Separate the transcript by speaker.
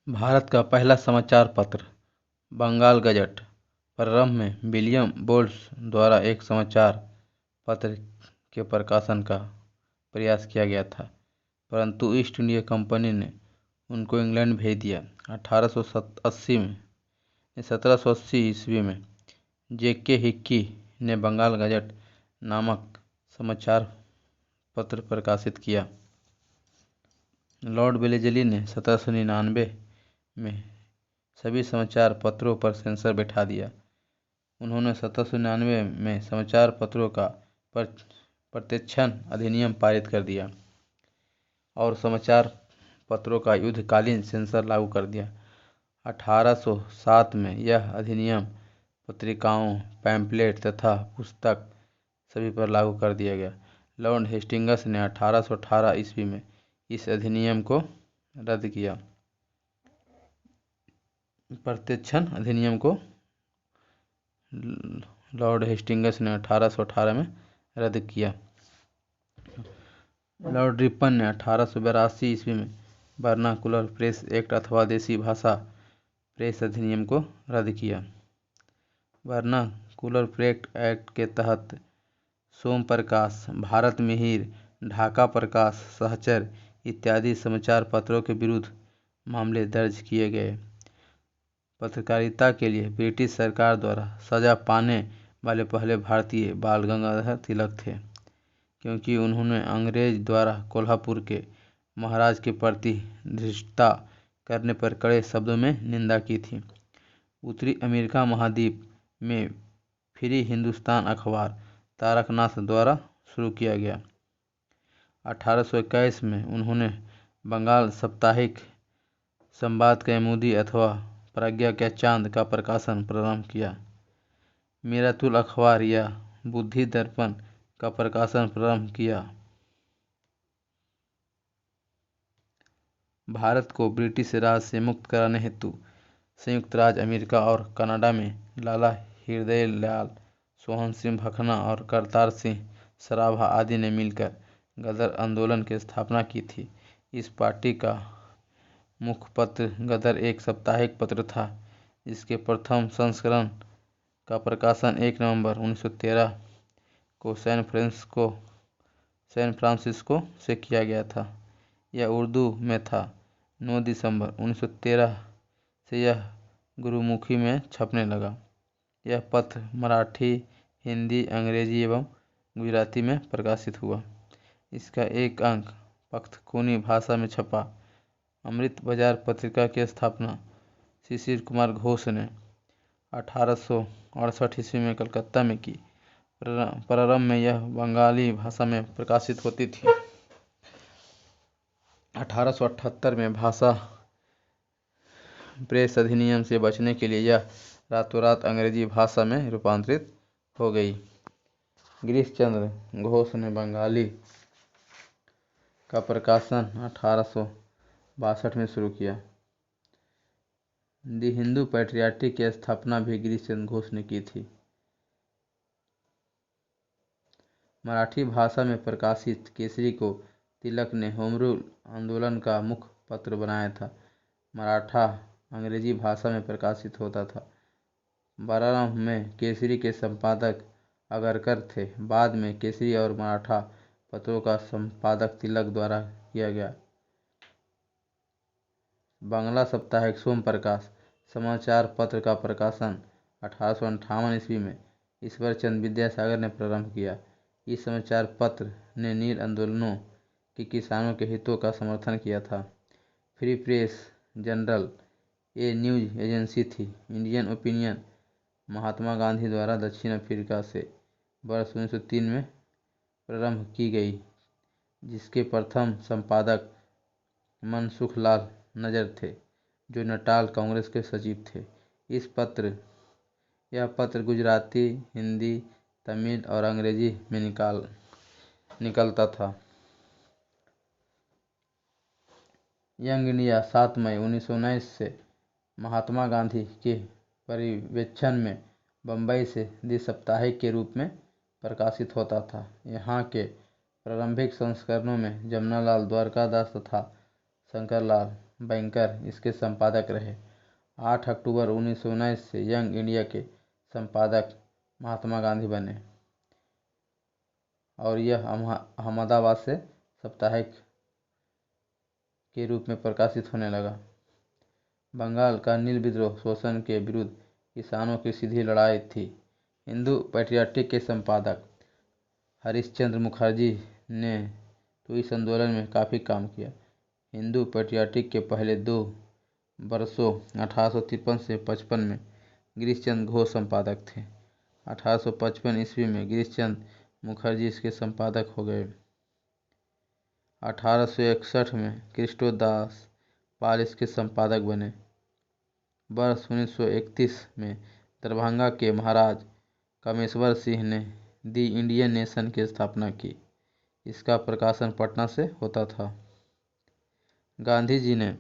Speaker 1: भारत का पहला समाचार पत्र बंगाल गजट प्रारंभ में विलियम बोल्स द्वारा एक समाचार पत्र के प्रकाशन का प्रयास किया गया था, परंतु ईस्ट इंडिया कंपनी ने उनको इंग्लैंड भेज दिया। 1780 ईस्वी में जेके हिक्की ने बंगाल गजट नामक समाचार पत्र प्रकाशित किया। लॉर्ड वेलेस्ली ने 1799 में सभी समाचार पत्रों पर सेंसर बैठा दिया। उन्होंने 1799 में समाचार पत्रों का प्रत्यक्षण अधिनियम पारित कर दिया और समाचार पत्रों का युद्धकालीन सेंसर लागू कर दिया। 1807 में यह अधिनियम पत्रिकाओं, पैम्फलेट तथा पुस्तक सभी पर लागू कर दिया गया। लॉर्ड हेस्टिंग्स ने 1818 ईस्वी में इस अधिनियम को रद्द किया। प्रत्यक्षण अधिनियम को लॉर्ड हेस्टिंग्स ने 1818 में रद्द किया। लॉर्ड रिपन ने 1882 ईस्वी में वर्नाकुलर प्रेस एक्ट अथवा देसी भाषा प्रेस अधिनियम को रद्द किया। वर्नाकुलर प्रेस एक्ट के तहत सोम प्रकाश, भारत मिहिर, ढाका प्रकाश, सहचर इत्यादि समाचार पत्रों के विरुद्ध मामले दर्ज किए गए। पत्रकारिता के लिए ब्रिटिश सरकार द्वारा सजा पाने वाले पहले भारतीय बाल गंगाधर तिलक थे, क्योंकि उन्होंने अंग्रेज द्वारा कोल्हापुर के महाराज के प्रति धृष्टता करने पर कड़े शब्दों में निंदा की थी। उत्तरी अमेरिका महाद्वीप में फ्री हिंदुस्तान अखबार तारकनाथ द्वारा शुरू किया गया। 1821 में उन्होंने बंगाल साप्ताहिक संवाद कौमुदी अथवा प्रज्ञा का चांद का प्रकाशन प्रारंभ किया। मिरातुल अखबार या बुद्धि दर्पण का प्रकाशन प्रारंभ किया। भारत को ब्रिटिश राज से मुक्त कराने हेतु संयुक्त राज्य अमेरिका और कनाडा में लाला हृदयलाल, सोहन सिंह भकना और करतार सिंह सराभा आदि ने मिलकर गदर आंदोलन की स्थापना की थी। इस पार्टी का मुखपत्र गदर एक साप्ताहिक पत्र था, जिसके प्रथम संस्करण का प्रकाशन 1 नवंबर 1913 को सैन फ्रांसिस्को से किया गया था। यह उर्दू में था। 9 दिसंबर 1913 से यह गुरुमुखी में छपने लगा। यह पत्र मराठी, हिंदी, अंग्रेजी एवं गुजराती में प्रकाशित हुआ। इसका एक अंक पख्तूनी भाषा में छपा। अमृत बाजार पत्रिका की स्थापना शिशिर कुमार घोष ने 1868 ईस्वी में कलकत्ता में की। प्रारंभ में यह बंगाली भाषा में प्रकाशित होती थी। 1878 में भाषा प्रेस अधिनियम से बचने के लिए यह रातों रात अंग्रेजी भाषा में रूपांतरित हो गई। गिरीश चंद्र घोष ने बंगाली का प्रकाशन 1862 में शुरू किया। द हिंदू पैट्रियटिक की स्थापना भी गिरीश चंद्र घोष ने की थी। मराठी भाषा में प्रकाशित केसरी को तिलक ने होम रूल आंदोलन का मुख्य पत्र बनाया था। मराठा अंग्रेजी भाषा में प्रकाशित होता था। प्रारंभ में केसरी के संपादक अगरकर थे। बाद में केसरी और मराठा पत्रों का संपादक तिलक द्वारा किया गया। बांग्ला साप्ताहिक सोम प्रकाश समाचार पत्र का प्रकाशन 1858 ईस्वी में ईश्वर चंद्र विद्यासागर ने प्रारंभ किया। इस समाचार पत्र ने नील आंदोलनों के किसानों के हितों का समर्थन किया था। Free press general A news agency थी। इंडियन ओपिनियन महात्मा गांधी द्वारा दक्षिण अफ्रीका से वर्ष 1903 में प्रारंभ की गई, जिसके प्रथम संपादक मनसुखलाल नजर थे, जो नटाल कांग्रेस के सचिव थे। यह पत्र गुजराती, हिंदी, तमिल और अंग्रेजी में निकलता था। यंग इंडिया 7 मई 1919 से महात्मा गांधी के पर्यवेक्षण में बम्बई से द्वि-साप्ताहिक के रूप में प्रकाशित होता था। यहाँ के प्रारंभिक संस्करणों में जमनालाल, द्वारकादास तथा शंकरलाल बैंकर इसके संपादक रहे। 8 अक्टूबर 1919 से यंग इंडिया के संपादक महात्मा गांधी बने और यह अहमदाबाद से साप्ताहिक के रूप में प्रकाशित होने लगा। बंगाल का नील विद्रोह शोषण के विरुद्ध किसानों की सीधी लड़ाई थी। हिंदू पैट्रियटिक के संपादक हरिश्चंद्र मुखर्जी ने तो इस आंदोलन में काफ़ी काम किया। हिंदू पैट्रियटिक के पहले 2 वर्षों 1853 से 55 में गिरीशचंद्र घोष संपादक थे। 1855 ईस्वी में गिरीशचंद्र मुखर्जी इसके संपादक हो गए। 1861 में कृष्णदास पाल इसके संपादक बने। वर्ष 1931 में दरभंगा के महाराज कामेश्वर सिंह ने दी इंडियन नेशन की स्थापना की। इसका प्रकाशन पटना से होता था। गांधी जी ने